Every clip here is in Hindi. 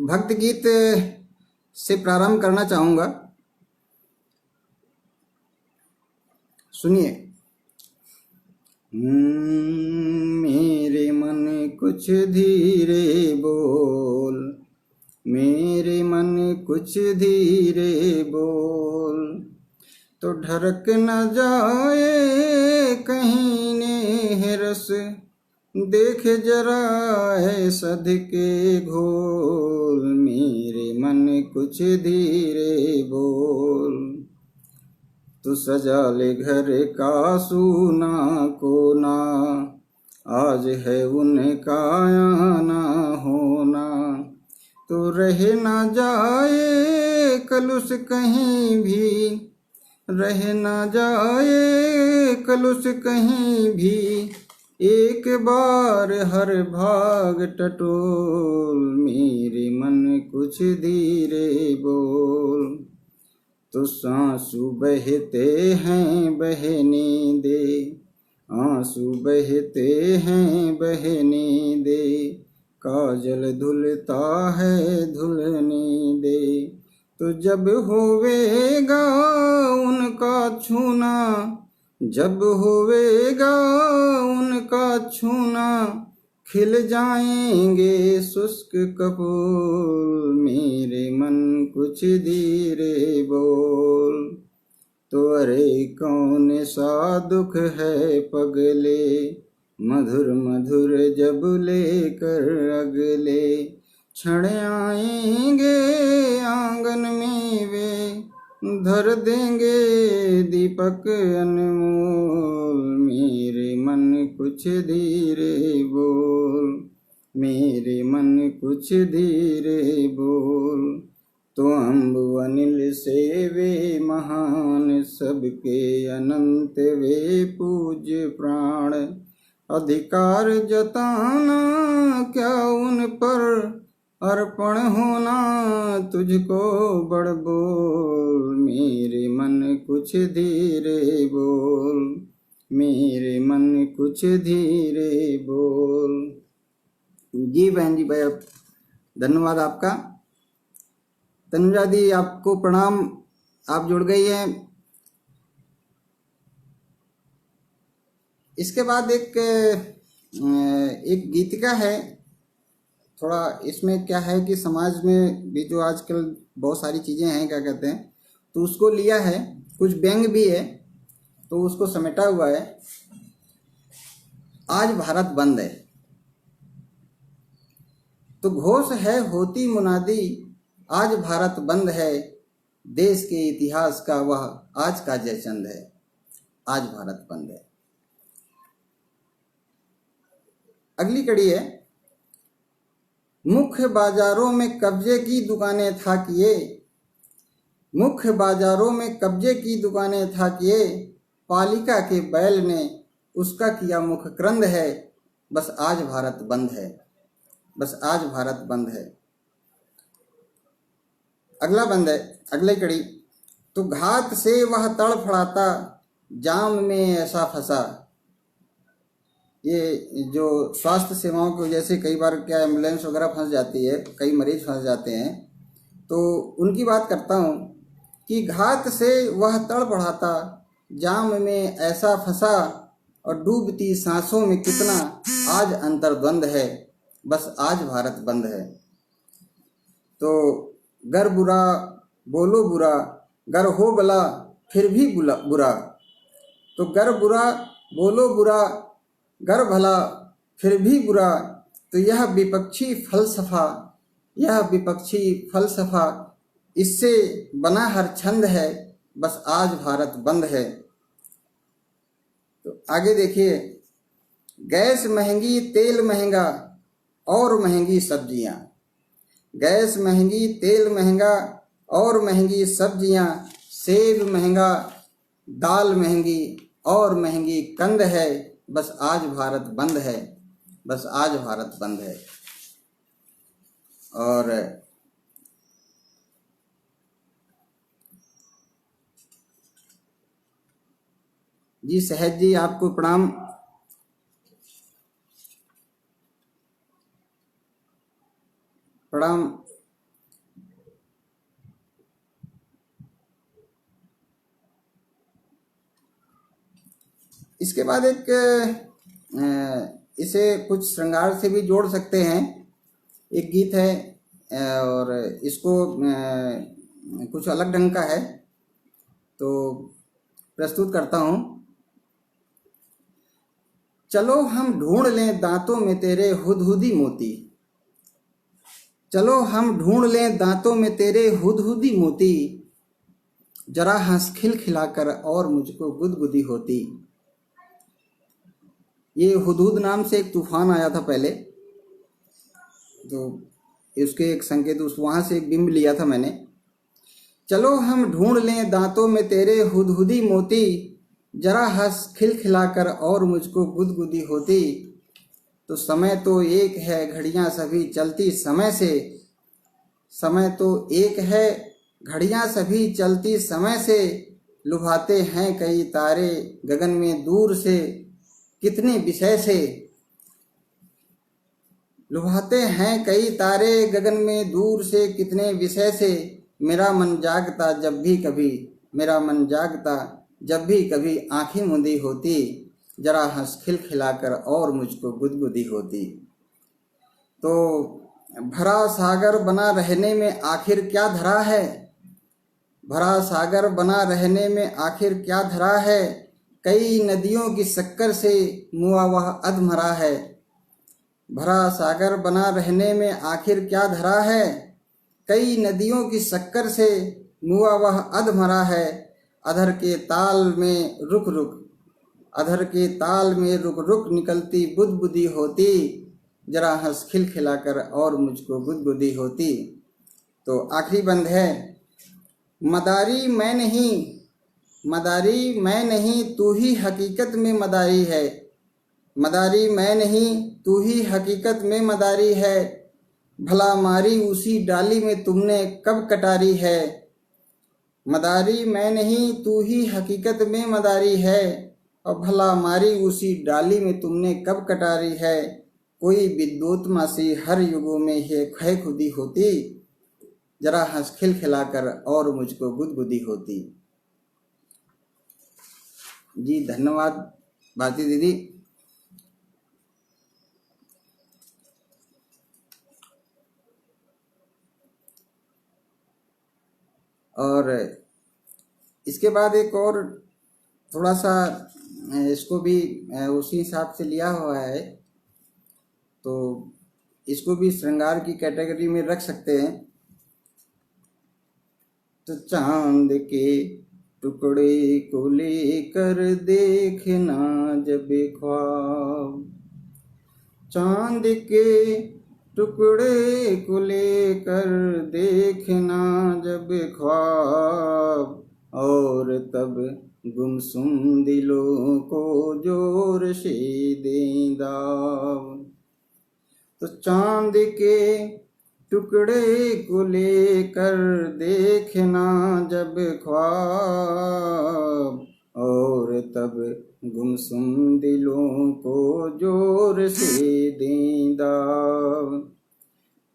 भक्ति गीत से प्रारंभ करना चाहूँगा। सुनिए। मेरे मन कुछ धीरे बोल, मेरे मन कुछ धीरे बोल, तो ढरक न जाए कहीं ने रस, देख जरा है सध के घोल। मेरे मन कुछ धीरे बोल, तू सजा ले घर का सूना कोना, आज है उनका आना होना। तो रह ना जाए कलुष कहीं भी, रह ना जाए कलुष कहीं भी, एक बार हर भाग टटोल। मेरे मन कुछ धीरे बोल, तो आंसू बहते हैं बहने दे, आंसू बहते हैं बहने दे, काजल धुलता है धुलने दे। तो जब होवेगा उनका छूना, जब होवेगा उनका छूना, खिल जाएंगे शुष्क कपोल। मेरे मन कुछ धीरे बोल, तो अरे कौन सा दुख है पगले, मधुर मधुर जब लेकर अगले क्षण आएंगे आंगन में वे, धर देंगे दीपक अनमोल। मेरे मन कुछ धीरे बोल, मेरे मन कुछ धीरे बोल, तो अम्ब अनिल से वे महान, सबके अनंत वे पूज्य प्राण। अधिकार जताना क्या उन पर, अर्पण होना तुझको बड़ बोल। मेरे मन कुछ धीरे बोल, मेरे मन कुछ धीरे बोल। जी बहन जी, भाई धन्यवाद आपका। तनुजा दी आपको प्रणाम, आप जुड़ गई हैं। इसके बाद एक गीतिका है। थोड़ा इसमें क्या है कि समाज में भी जो आजकल बहुत सारी चीज़ें हैं, क्या कहते हैं, तो उसको लिया है, कुछ व्यंग भी है, तो उसको समेटा हुआ है। आज भारत बंद है, तो घोष है होती मुनादी, आज भारत बंद है, देश के इतिहास का वह आज का जयचंद है। आज भारत बंद है। अगली कड़ी है। मुख्य बाजारों में कब्जे की दुकानें था किए, मुख्य बाजारों में कब्जे की दुकानें था किए, पालिका के बैल ने उसका किया मुखक्रंद है। बस आज भारत बंद है, बस आज भारत बंद है। अगला बंद है, अगली कड़ी। तो घात से वह तड़फड़ाता, जाम में ऐसा फंसा। ये जो स्वास्थ्य सेवाओं की वजह से कई बार क्या एम्बुलेंस वगैरह फंस जाती है, कई मरीज फंस जाते हैं, तो उनकी बात करता हूँ कि घात से वह तड़फड़ाता, जाम में ऐसा फंसा, और डूबती सांसों में कितना आज अंतर्द्वंद है। बस आज भारत बंद है। तो गर बुरा बोलो बुरा, गर हो भला फिर भी बुरा। तो गर बुरा बोलो बुरा, गर भला फिर भी बुरा। तो यह विपक्षी फलसफा, यह विपक्षी फलसफा, इससे बना हर छंद है। बस आज भारत बंद है। तो आगे देखिए। गैस महंगी, तेल महंगा, और महंगी सब्जियां। गैस महंगी, तेल महंगा, और महंगी सब्जियां। सेब महंगा, दाल महंगी, और महंगी कंद है। बस आज भारत बंद है, बस आज भारत बंद है। और जी सहज जी, आपको प्रणाम। प्रणाम। इसके बाद एक इसे कुछ श्रृंगार से भी जोड़ सकते हैं। एक गीत है और इसको कुछ अलग ढंग का है, तो प्रस्तुत करता हूँ। चलो हम ढूंढ लें दांतों में तेरे हुदहुदी मोती, चलो हम ढूंढ लें दांतों में तेरे हुदहुदी मोती, जरा हंस खिलखिलाकर और मुझको गुदगुदी होती। ये हुदहुद नाम से एक तूफान आया था पहले, तो उसके एक संकेत उस वहाँ से एक बिंब लिया था मैंने। चलो हम ढूंढ लें दांतों में तेरे हुदहुदी मोती, जरा हंस खिलखिलाकर और मुझको गुदगुदी होती। तो समय तो एक है घड़ियां सभी चलती समय से, समय तो एक है घड़ियां सभी चलती समय से, लुभाते हैं कई तारे गगन में दूर से, कितने विषय से। लुभाते हैं कई तारे गगन में दूर से, कितने विषय से। मेरा मन जागता जब भी कभी, मेरा मन जागता जब भी कभी आंखें मूंदी होती, जरा हंस खिलखिलाकर और मुझको गुदगुदी होती। तो भरा सागर बना रहने में आखिर क्या धरा है, भरा सागर बना रहने में आखिर क्या धरा है, कई नदियों की शक्कर से मुआ वह अधमरा है। भरा सागर बना रहने में आखिर क्या धरा है, कई नदियों की शक्कर से मुआ वह अधमरा है। अधर के ताल में रुक रुक, अधर के ताल में रुक रुक निकलती बुदबुदी होती, जरा हंस खिलखिलाकर और मुझको गुदगुदी होती। तो आखिरी बंद है। मदारी मैं नहीं, मदारी मैं नहीं तू ही हकीकत में मदारी है, मदारी मैं नहीं तू ही हकीकत में मदारी है, भला मारी उसी डाली में तुमने कब कटारी है। मदारी मैं नहीं तू ही हकीकत में मदारी है, और भला मारी उसी डाली में तुमने कब कटारी है। कोई विद्योत्मा सी हर युगों में है खुदी होती, जरा हंस खिलखिलाकर और मुझको गुदगुदी होती। जी धन्यवाद भारती दीदी। और इसके बाद एक और थोड़ा सा इसको भी उसी हिसाब से लिया हुआ है, तो इसको भी श्रृंगार की कैटेगरी में रख सकते हैं। तो चांद के टुकड़े को लेकर देखना जब ख्वाब, चांद के टुकड़े को लेकर देखना जब ख्वाब, और तब गुमसुम दिलों को जोर से दें दाव। तो चांद के टुकड़े को लेकर देखना जब ख्वाब, और तब गुमसुम दिलों को जोर से दें दाव।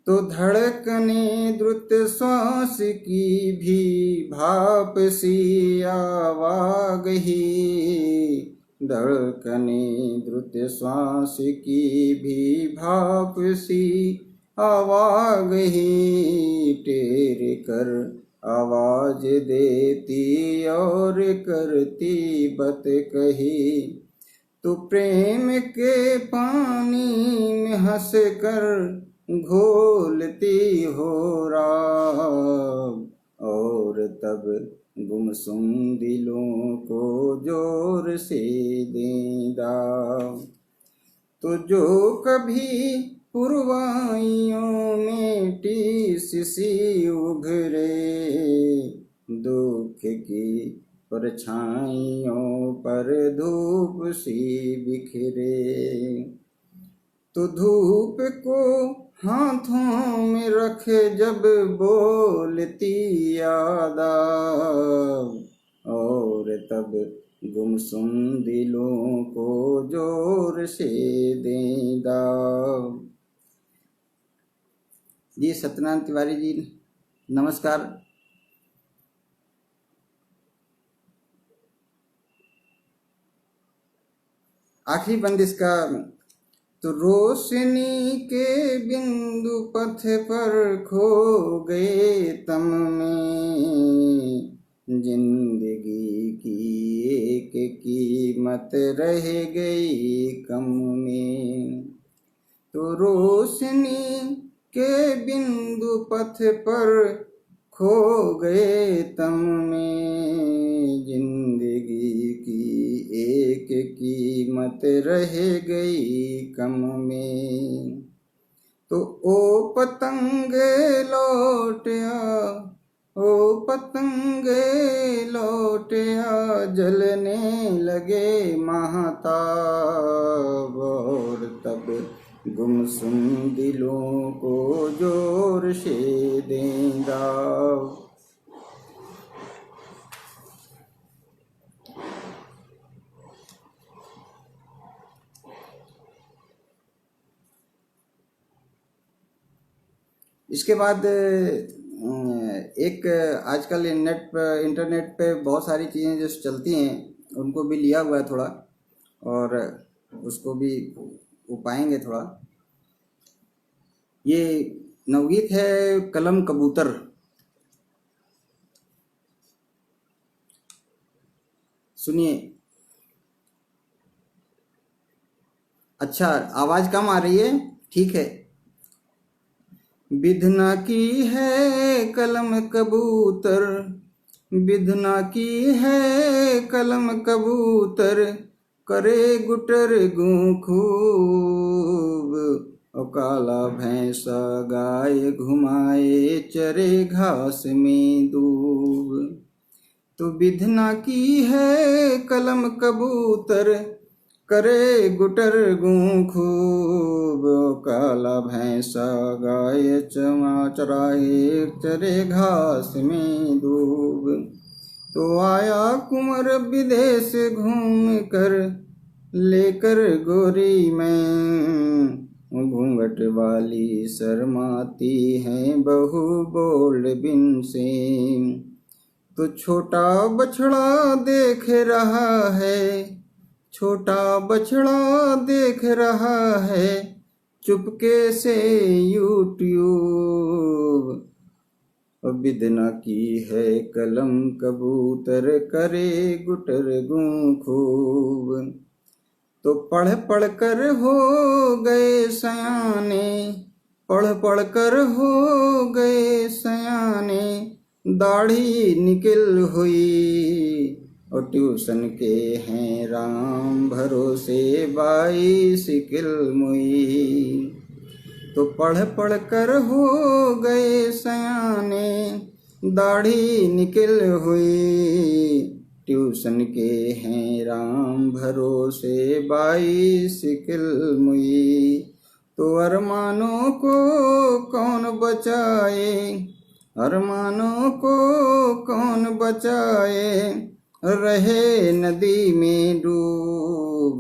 तो धड़कने द्रुत श्वास की भी भाप सी आवागही, धड़कने द्रुत श्वास की भी भाप सी आवागही, टेर कर आवाज देती और करती बत कही। तो प्रेम के पानी में हंस कर घोलती हो राग, और तब गुमसुम दिलों को जोर से दें दाव। तो जो कभी पुरवाइयों में टीस सी उभरे, दुख की परछाइयों पर धूप सी बिखरे। तो धूप को हाथों में रख जब बोलती याद, और तब गुमसुम दिलों को जोर से दें दाव। जी सत्यनारायण तिवारी जी नमस्कार। आखिरी बंद इसका। तो रोशनी के बिंदु पथ पर खो गए तम में, जिंदगी की एक कीमत रह गई कम में। तो रोशनी के बिंदु पथ पर खो गए तम में, जिंदगी की एक कीमत रह गई कम में। तो ओ पतंगे लौट आ, ओ पतंगे लौट आ, जलने लगे महताब, और तब गुमसुम दिलों को जोर से देंगा। इसके बाद एक आजकल इंटरनेट पे बहुत सारी चीज़ें जो चलती हैं उनको भी लिया हुआ है थोड़ा, और उसको भी उपाएंगे थोड़ा। ये नवगीत है कलम कबूतर। सुनिए। अच्छा आवाज़ कम आ रही है, ठीक है। बिधना की है कलम कबूतर, बिधना की है कलम कबूतर, करे गुटर गूं खूब, और काला भैंसा गाय घुमाए चरे घास में दूब। तो बिधना की है कलम कबूतर, करे गुटर गूं खूब, काला भैंसा गाय चराए चरे घास में दूब। तो आया कुंवर विदेश घूम कर, लेकर गोरी में, घूंघट वाली शर्माती हैं बहू बोल बिन से। तो छोटा बछड़ा देख रहा है, छोटा बछड़ा देख रहा है, चुपके से यूट्यूब। बिदना की है कलम कबूतर, करे गुटर गूं खूब। तो पढ़ पढ़ कर हो गए सयाने, पढ़ पढ़ कर हो गए सयाने, दाढ़ी निकल हुई, और ट्यूशन के हैं राम भरोसे बाइसिकल मुई। तो पढ़ पढ़ कर हो गए सयाने, दाढ़ी निकल हुई, ट्यूशन के हैं राम भरोसे बाइसिकल मुई। तो अरमानों को कौन बचाए, अरमानों को कौन बचाए, रहे नदी में डूब।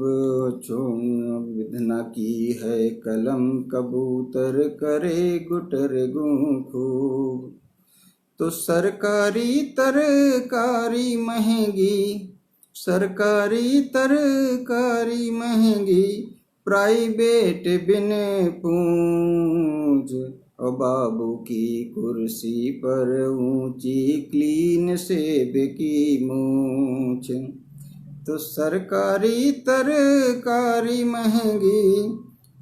विधना की है कलम कबूतर, करे गुटर गूं खूब। तो सरकारी तरकारी महंगी, सरकारी तरकारी महंगी, प्राइवेट बिन पूंछ, और बाबू की कुर्सी पर ऊंची क्लीन सेब की मूछ। तो सरकारी तरकारी महंगी,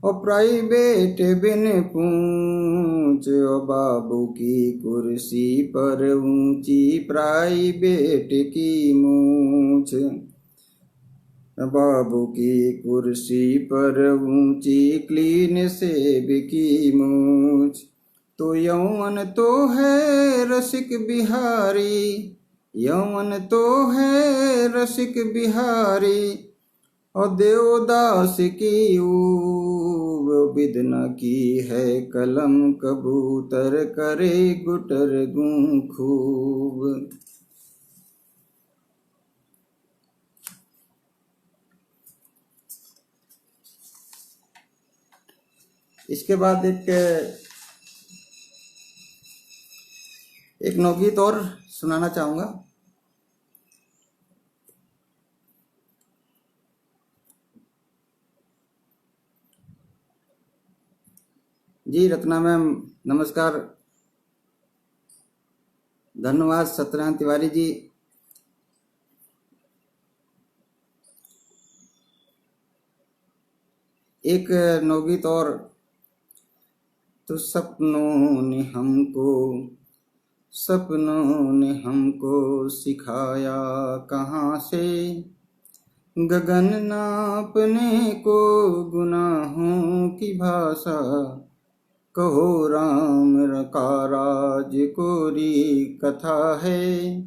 और प्राइवेट बिन पूंछ, और बाबू की कुर्सी पर ऊंची प्राइवेट की मूछ। बाबू की कुर्सी पर ऊंची क्लीन सेब की मूछ। तो यौवन तो है रसिक बिहारी, यौवन तो है रसिक बिहारी, और देवदास की ऊब। बिदना की है कलम कबूतर, करे गुटर गूं खूब। इसके बाद एक एक नवगीत और सुनाना चाहूँगा। जी रत्ना मैम नमस्कार, धन्यवाद। सत्यनारायण तिवारी जी, एक नवगीत और। तो सपनों ने हमको सिखाया कहाँ से, गगन नापने को गुनाहों की भाषा, कहो राम का राज कोरी कथा है,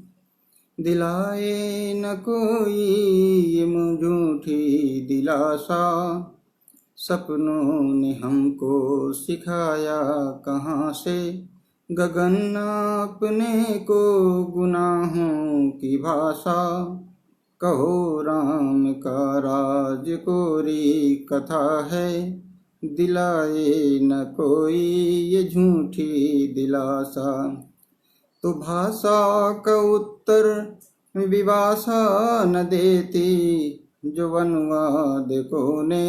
दिलाए न कोई ये झूठी दिलासा, सपनों ने हमको सिखाया कहाँ से, गगन नापने को गुनाहों की भाषा, कहो राम का राज कोरी कथा है, दिलाए न कोई ये झूठी दिलासा। तो भाषा का उत्तर विभाषा न देती, जो अनुवाद को ने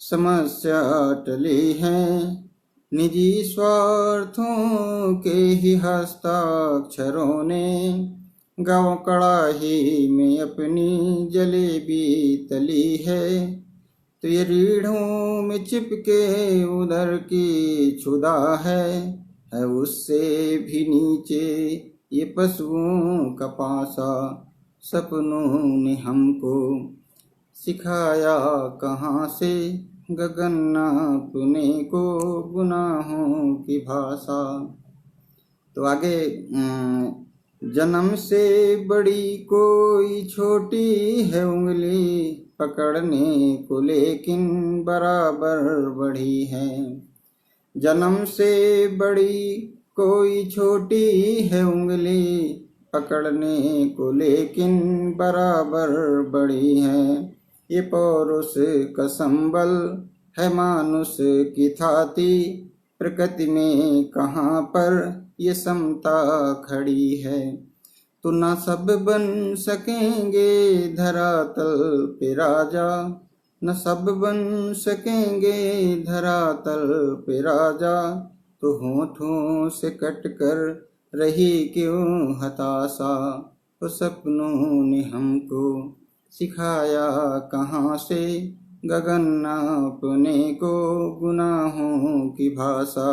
समस्या टली है, निजी स्वार्थों के ही हस्ताक्षरों ने, गाँव कड़ाही में अपनी जलेबी तली है, तो ये रीढ़ों में चिपके उधर की छुदा है उससे भी नीचे ये पशुओं का पासा, सपनों ने हमको सिखाया कहाँ से, गगन नापने को गुनाहों की भाषा। तो आगे जन्म से बड़ी कोई छोटी है उंगली पकड़ने को, लेकिन बराबर बड़ी है, जन्म से बड़ी कोई छोटी है उंगली पकड़ने को, लेकिन बराबर बड़ी है, ये पौरुष का संबल है मानुष की थाती, प्रकृति में कहाँ पर ये समता खड़ी है, तो ना सब बन सकेंगे धरातल पे राजा, न सब बन सकेंगे धरातल पे राजा, तो होठों से कट कर रही क्यों हताशा, तो सपनों ने हमको सिखाया कहाँ से, गगन नापने को गुनाहों की भाषा।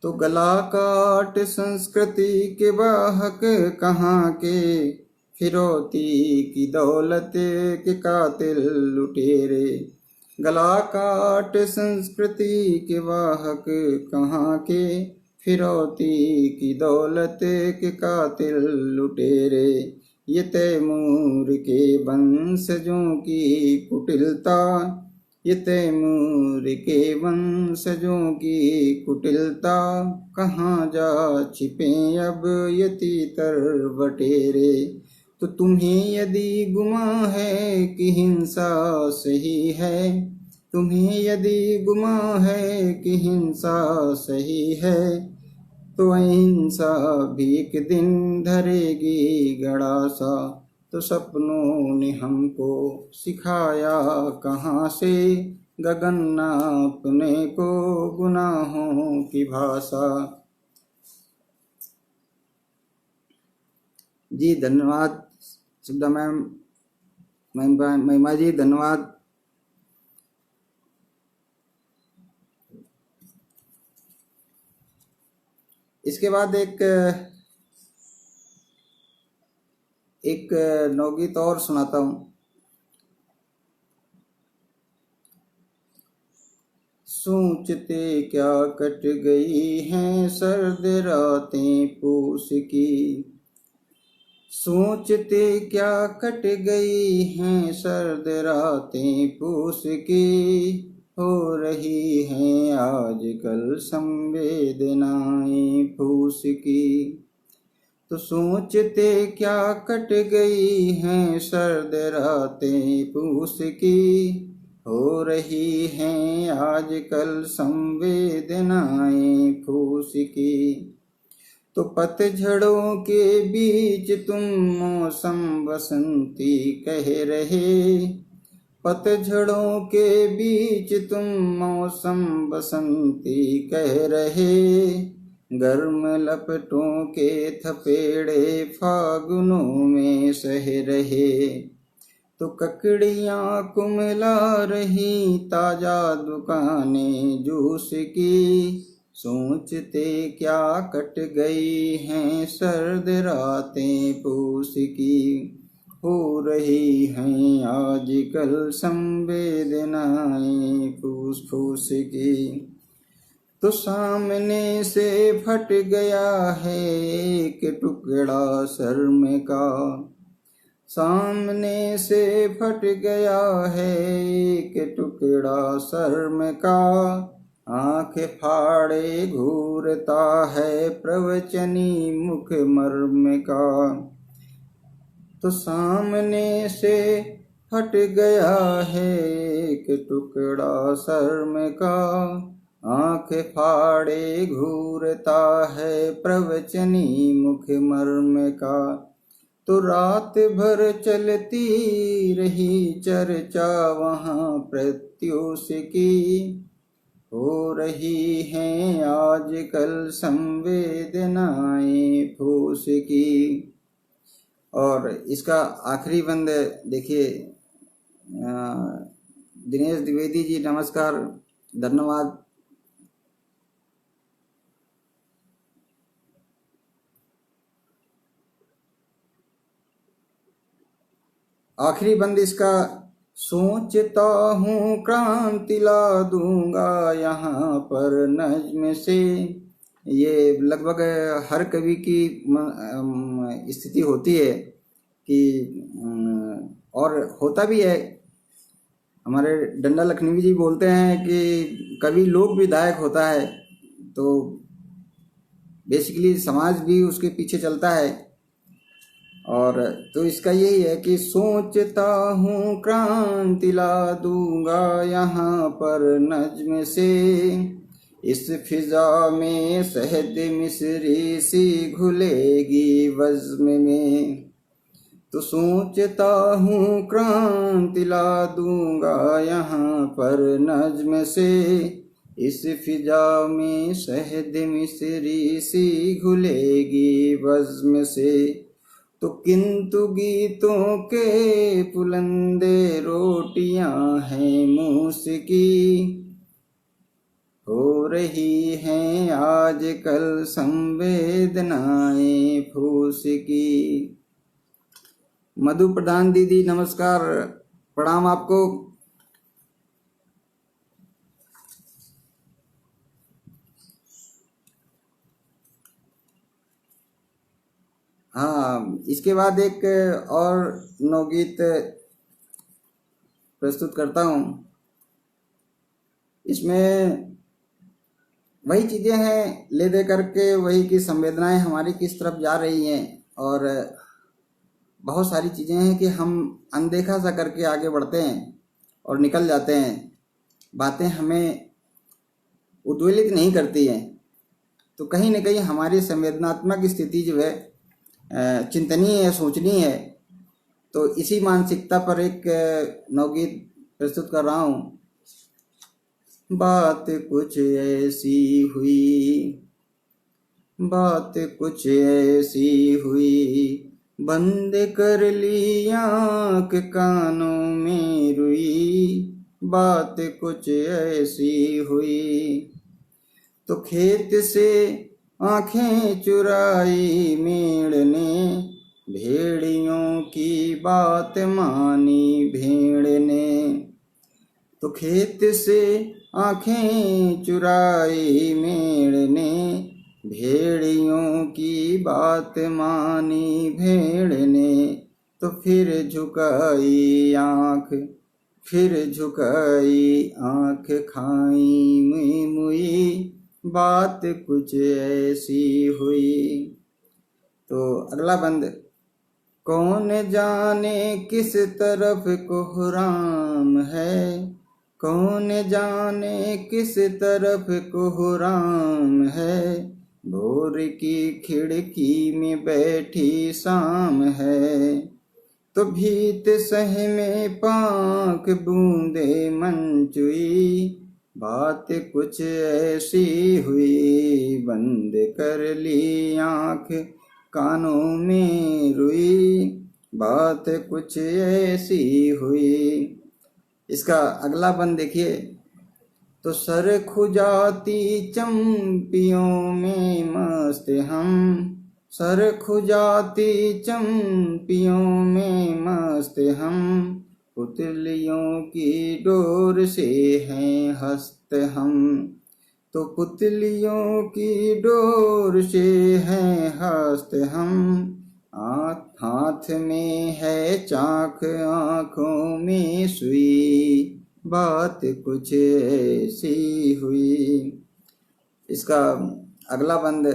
तो गला काट संस्कृति के वाहक कहाँ के, फिरौती की दौलत के कातिल लुटेरे, गला काट संस्कृति के वाहक कहाँ के, फिरौती की दौलत के कातिल लुटेरे, ये तैमूर के वंशजों की कुटिलता, ये तैमूर के वंशजों की कुटिलता, कहाँ जा छिपे अब ये तीतर बटेरे, तो तुम्हें यदि गुमा है कि हिंसा सही है, तुम्हें यदि गुमा है कि हिंसा सही है, तो अहिंसा भी एक दिन धरेगी गड़ासा, तो सपनों ने हमको सिखाया कहाँ से, गगन नापने को गुनाहों की भाषा। जी धन्यवाद सुधा मैम, महिमा जी धन्यवाद। इसके बाद एक नवगीत और सुनाता हूँ। सोचते क्या कट गई हैं सर्द रातें पूस की, सोचते क्या कट गई हैं सर्द रातें पूस की, हो रही हैं आजकल संवेदनाएं फूस की, तो सोचते क्या कट गई हैं सर्द रातें पूस की, हो रही हैं आजकल संवेदनाएं फूस की, तो पतझड़ों के बीच तुम मौसम बसंती कह रहे, पतझड़ों के बीच तुम मौसम बसंती कह रहे, गर्म लपटों के थपेड़े फागुनों में सह रहे। तो ककड़ियाँ कुमला रही ताजा दुकानें जूस की, सोचते क्या कट गई हैं सर्द रातें पूस की, हो रही हैं आजकल संवेदनाएं फूस फूस की। तो सामने से फट गया है एक टुकड़ा शर्म का, सामने से फट गया है एक टुकड़ा शर्म का, आँख फाड़े घूरता है प्रवचनी मुख मर्म का। तो सामने से फट गया है एक टुकड़ा शर्म का, आँख फाड़े घूरता है प्रवचनी मुख मर्म का। तो रात भर चलती रही चर्चा वहाँ प्रत्युष की, हो रही हैं आजकल संवेदनाएं फूस की। और इसका आखिरी बंद देखिए, दिनेश द्विवेदी जी नमस्कार, धन्यवाद। आखिरी बंद इसका, सोचता हूँ क्रांति ला दूंगा यहाँ पर नज्म से। ये लगभग हर कवि की स्थिति होती है कि, और होता भी है। हमारे डंडा लखनवी जी बोलते हैं कि कवि लोक विधायक होता है, तो बेसिकली समाज भी उसके पीछे चलता है। और तो इसका यही है कि सोचता हूँ क्रांति ला दूंगा यहाँ पर नज्म से, इस फिजा में शहद मिस्री सी घुलेगी वज़्म में। तो सोचता हूँ क्रांति ला दूंगा यहाँ पर नज्म से, इस फिजा में शहद मिस्री सी घुलेगी वज़्म से। तो किंतु गीतों के पुलंदे रोटियां हैं मूस की, हो रही हैं आजकल संवेदनाएं फूस की। मधु प्रधान दीदी नमस्कार, प्रणाम आपको। हाँ, इसके बाद एक और नवगीत प्रस्तुत करता हूँ। इसमें वही चीज़ें हैं ले दे करके, वही की संवेदनाएं हमारी किस तरफ जा रही हैं, और बहुत सारी चीज़ें हैं कि हम अनदेखा सा करके आगे बढ़ते हैं और निकल जाते हैं, बातें हमें उद्वेलित नहीं करती हैं। तो कहीं न कहीं हमारी संवेदनात्मक स्थिति जो है चिंतनीय है, सोचनीय है। तो इसी मानसिकता पर एक नवगीत प्रस्तुत कर रहा हूँ। बात कुछ ऐसी हुई, बात कुछ ऐसी हुई, बंद कर ली आँख कानों में रुई, बात कुछ ऐसी हुई। तो खेत से आँखें चुराई मेढ़ ने, भेड़ियों की बात मानी भेड़ ने। तो खेत से आँखें चुराई मेढ़ ने, भेड़ियों की बात मानी भेड़ ने। तो फिर झुकाई आँख, फिर झुकाई आँख खाई मुई मुई, बात कुछ ऐसी हुई। तो अगला बंद, कौन जाने किस तरफ कोहराम है, कौन जाने किस तरफ कोहराम है, भोर की खिड़की में बैठी शाम है, तो भीत सह में पांख बूंदे मन चुई। बात कुछ ऐसी हुई, बंद कर ली आंख कानों में रुई। बात कुछ ऐसी हुई। इसका अगला बंद देखिए। तो सर खुजाती चंपियों में मस्त हम, सर खुजाती चंपियों में मस्त हम। पुतलियों की डोर से हैं हस्त हम, तो पुतलियों की डोर से हैं हस्त हम। हाथ में है चाक, आंखों में सुई। बात कुछ ऐसी हुई। इसका अगला बंद।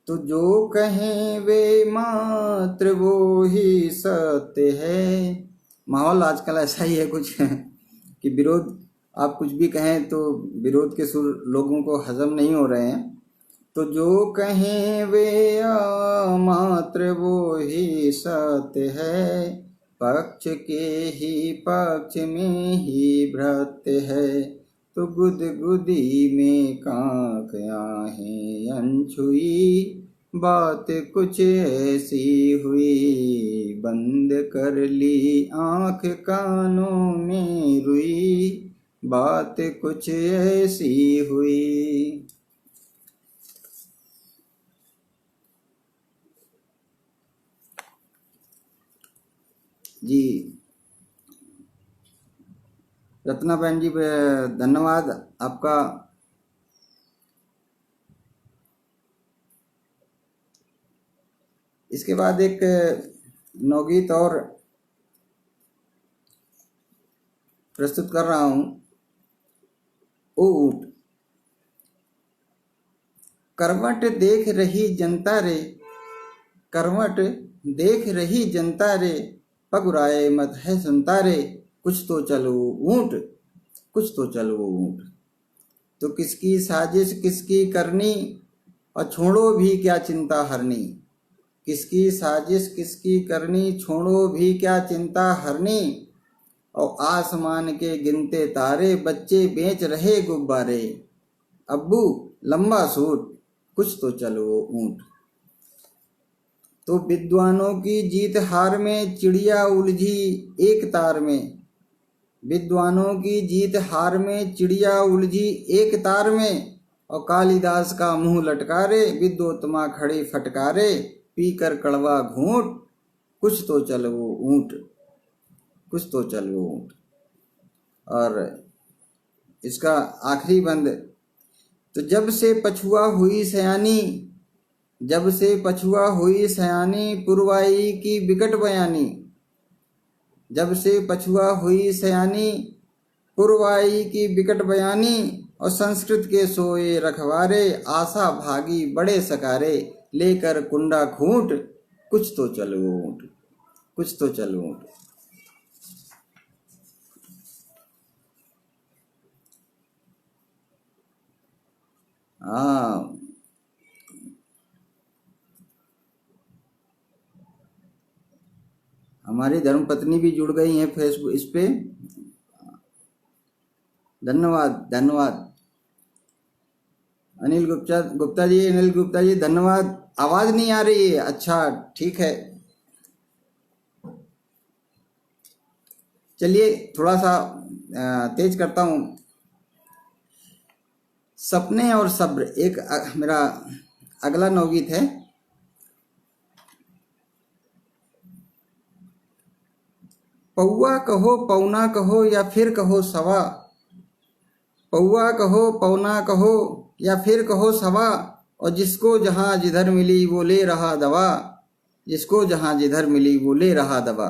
तो जो कहें वे मात्र वो ही सत्य है। माहौल आजकल ऐसा ही है कुछ कि विरोध, आप कुछ भी कहें तो विरोध के सुर लोगों को हजम नहीं हो रहे हैं। तो जो कहें वे मात्र वो ही सत्य है, पक्ष के ही पक्ष में ही भ्रत्य है। तो गुदगुदी में कांक आहें अनछुई। बात कुछ ऐसी हुई, बंद कर ली आंख कानों में रुई। बात कुछ ऐसी हुई। जी रत्ना बहन जी, धन्यवाद आपका। इसके बाद एक नवगीत और प्रस्तुत कर रहा हूँ। ऊट। करवट देख रही जनता रे, करवट देख रही जनता रे। पगुराए मत है सुनता रे, कुछ तो चलो ऊंट, कुछ तो चलो ऊंट। तो किसकी साजिश किसकी करनी, और छोड़ो भी क्या चिंता हरनी। किसकी साजिश किसकी करनी, छोड़ो भी क्या चिंता हरनी। और आसमान के गिनते तारे, बच्चे बेच रहे गुब्बारे। अब्बू लंबा सूट, कुछ तो चलो ऊंट। तो विद्वानों की जीत हार में चिड़िया उलझी एक तार में। विद्वानों की जीत हार में चिड़िया उलझी एक तार में। और कालिदास का मुंह लटकारे, विद्वोत्तमा खड़े फटकारे। पीकर कड़वा घूंट, कुछ तो चलो ऊंट, कुछ तो चलो ऊंट। और इसका आखिरी बंद। तो जब से पछुआ हुई सयानी, जब से पछुआ हुई सयानी। पुरवाई की बिकट बयानी, जब से पछुआ हुई सयानी। पुरवाई की बिकट बयानी। और संस्कृत के सोए रखवारे, आशा भागी बड़े सकारे। लेकर कुंडा खूंट, कुछ तो चलो ऊंट, कुछ तो चलो ऊंट। हाँ, हमारी धर्मपत्नी भी जुड़ गई हैं फेसबुक इस पे। धन्यवाद धन्यवाद। अनिल गुप्ता जी, अनिल गुप्ता जी धन्यवाद। आवाज नहीं आ रही है, अच्छा ठीक है। चलिए थोड़ा सा तेज करता हूँ। सपने और सब्र एक मेरा अगला नवगीत है। पौआ कहो पौना कहो या फिर कहो सवा। पौआ कहो पौना कहो या फिर कहो सवा। और जिसको जहाँ जिधर मिली वो ले रहा दवा। जिसको जहाँ जिधर मिली वो ले रहा दवा।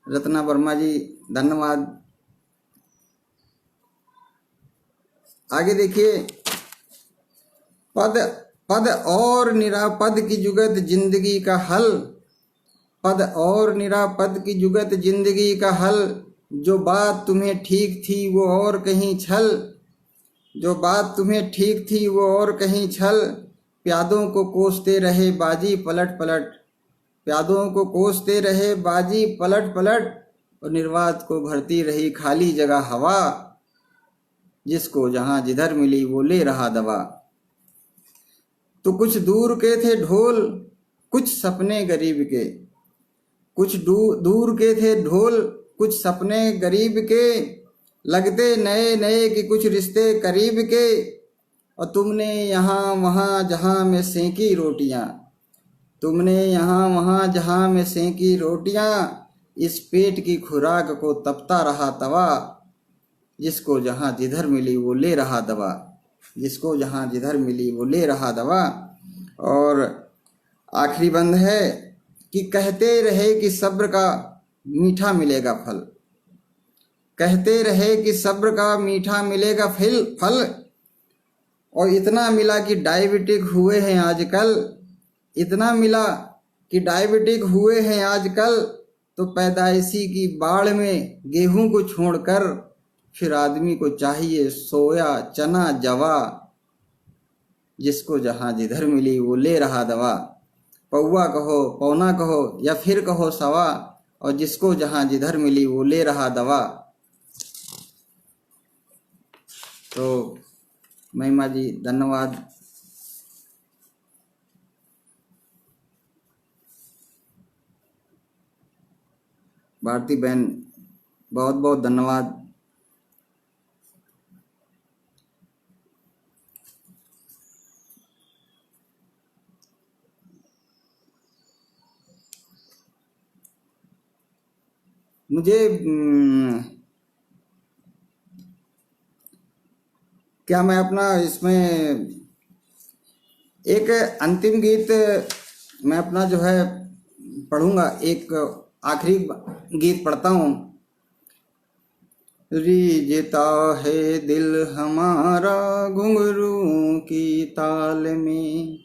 रत्ना वर्मा जी धन्यवाद। आगे देखिए। पद पद और निरापद की जुगत जिंदगी का हल। पद और निरापद की जुगत जिंदगी का हल। जो बात तुम्हें ठीक थी वो और कहीं छल। जो बात तुम्हें ठीक थी वो और कहीं छल, प्यादों को कोसते रहे बाजी पलट पलट, प्यादों को कोसते रहे बाजी पलट पलट, और निर्वात को भरती रही खाली जगह हवा, जिसको जहां जिधर मिली वो ले रहा दवा। तो कुछ दूर के थे ढोल, कुछ सपने गरीब के, कुछ दूर के थे ढोल, कुछ सपने गरीब के, लगते नए नए कि कुछ रिश्ते करीब के, और तुमने यहाँ वहाँ जहाँ में सेंकी रोटियाँ, तुमने यहाँ वहाँ जहाँ में सेंकी रोटियाँ, इस पेट की खुराक को तपता रहा तवा, जिसको जहाँ जिधर मिली वो ले रहा दवा, जिसको जहाँ जिधर मिली वो ले रहा दवा। और आखिरी बंद है कि कहते रहे कि सब्र का मीठा मिलेगा फल, कहते रहे कि सब्र का मीठा मिलेगा फल, और इतना मिला कि डायबिटिक हुए हैं आजकल, इतना मिला कि डायबिटिक हुए हैं आजकल, तो पैदाइशी की बाढ़ में गेहूं को छोड़कर फिर आदमी को चाहिए सोया चना जवा, जिसको जहाँ जिधर मिली वो ले रहा दवा। पौवा कहो पौना कहो या फिर कहो सवा, और जिसको जहाँ जिधर मिली वो ले रहा दवा। तो महिमा जी धन्यवाद। भारती बहन बहुत बहुत धन्यवाद। मुझे क्या मैं अपना इसमें एक अंतिम गीत मैं अपना जो है पढ़ूंगा, एक आखिरी गीत पढ़ता हूँ। रीझता है दिल हमारा घुंघरू की ताल में,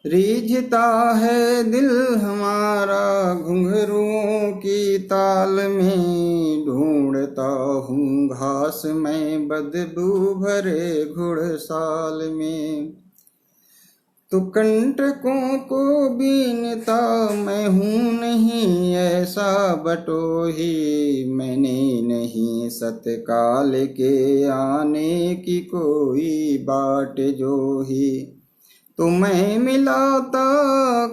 रीझता है दिल हमारा घुंघरू की ताल में, ढूंढता हूँ घास में बदबू भरे घुड़साल में, तो कंटकों को बीनता मैं हूँ नहीं ऐसा बटोही, मैंने नहीं सतकाल के आने की कोई बाट जो ही, तो मैं मिलाता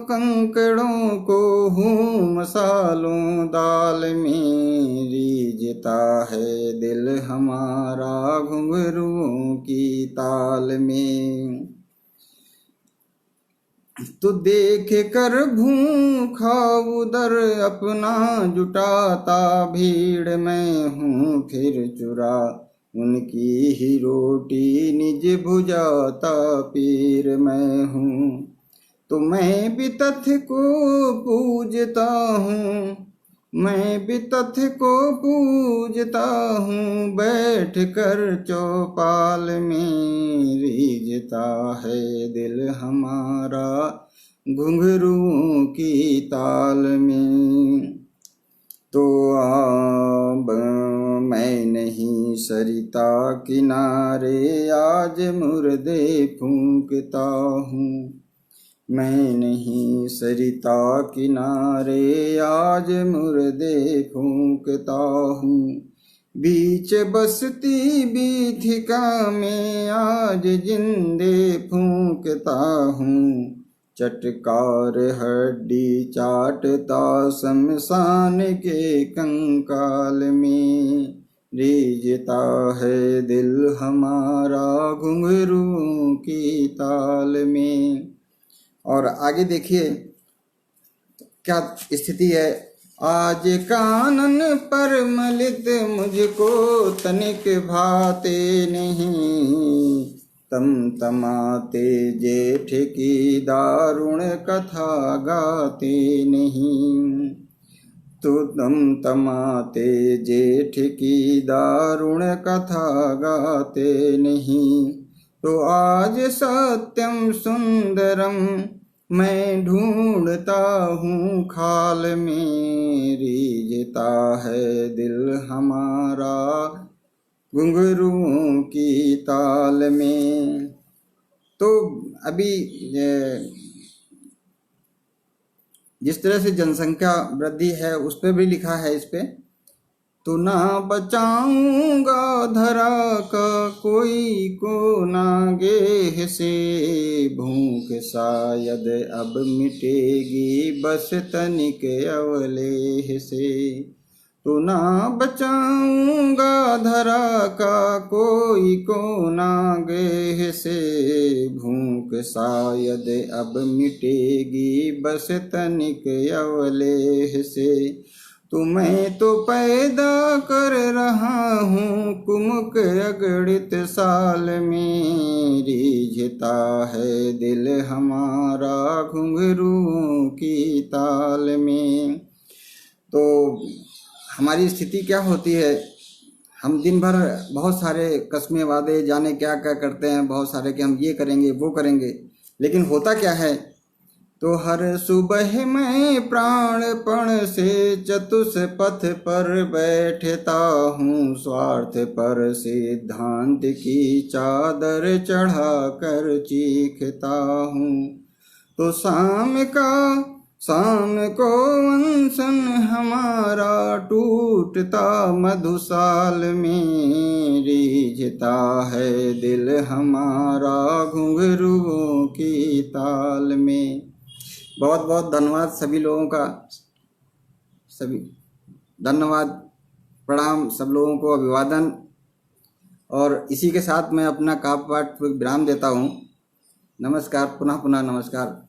कंकड़ों को हूँ मसालों दाल में, रीझता है दिल हमारा घुंघरूओं की ताल में, तो देख कर भूखा उधर अपना जुटाता भीड़ में हूँ, फिर चुरा उनकी ही रोटी निज भुजाता पीर मैं हूँ, तो मैं भी तथ को पूजता हूँ, मैं भी तथ को पूजता हूँ, बैठ कर चौपाल में, रीझता है दिल हमारा घुंघरू की ताल में, तो अब मैं नहीं सरिता किनारे आज मुर्दे फूंकता हूँ, मैं नहीं सरिता किनारे आज मुर्दे फूंकता हूँ, बीच बसती बीथिका में आज जिंदे फूंकता हूँ, चटकार हड्डी चाटता शमशान के कंकाल में, रीझता है दिल हमारा घुंघरू की ताल में। और आगे देखिए क्या स्थिति है। आज कानन पर मलित मुझको तनिक भाते नहीं, तमाते जेठ की दारुण कथा गाते नहीं, तो तमाते जेठ की दारुण कथा गाते नहीं, तो आज सत्यम सुंदरम मैं ढूंढता हूँ खाल में, रीझता है दिल हमारा घुंघरूओं की ताल में। तो अभी जिस तरह से जनसंख्या वृद्धि है उस पर भी लिखा है इस पे, तो ना बचाऊंगा धरा का कोई को नागे से, भूख शायद अब मिटेगी बस तनिक अवलेह से। तो ना बचाऊंगा धरा का कोई को नागे से, भूख शायद अब मिटेगी बस तनिक अवलेह से। तो मैं तो पैदा कर रहा हूँ कुमुक अगणित साल में, रीझता है दिल हमारा घुंघरूओं की ताल में। तो हमारी स्थिति क्या होती है, हम दिन भर बहुत सारे कस्में वादे जाने क्या क्या करते हैं, बहुत सारे कि हम ये करेंगे वो करेंगे, लेकिन होता क्या है, तो हर सुबह मैं प्राणपण से चतुष्पथ पर बैठता हूँ, स्वार्थ पर सिद्धांत की चादर चढ़ा कर चीखता हूँ। तो शाम को अनशन हमारा टूटता मधुसाल में, रीझता है दिल हमारा घुंघरूओं की ताल में। बहुत बहुत धन्यवाद सभी लोगों का, सभी धन्यवाद, प्रणाम सब लोगों को, अभिवादन। और इसी के साथ मैं अपना काव्य पाठ विराम देता हूँ। नमस्कार, पुनः पुनः नमस्कार।